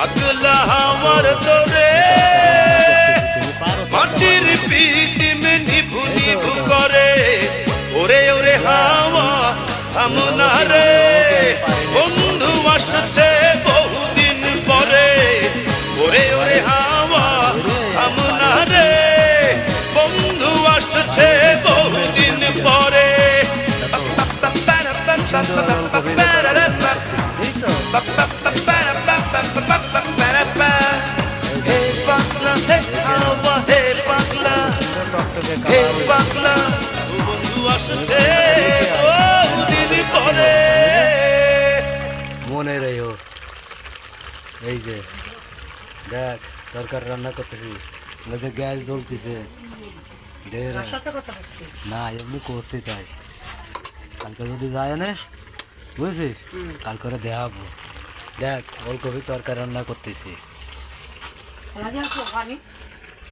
পাগলা আমার তোরে মাটির পিতিম নিভু নিভু করে ওরে ওরে হাওয়া থামনা রে বন্ধু আসছে বহুদিন পরে ওরে ওরে হাওয়া থামনা রে বন্ধু আসছে বহুদিন পরে হে পাগলা হে হাওয়া হে পাগলা হে পাগলা বন্ধু আসছে বহুদিন পরে মনে রেও এই যে দেখ তরকারি রান্না করতেছি ওদের গ্যাস জ্বলতেছে না এমনি করছি তাই কালকে যদি যায় না বুঝছিস কাল করে দেখাবো দেখ ওলকপি তরকারি রান্না করতেছি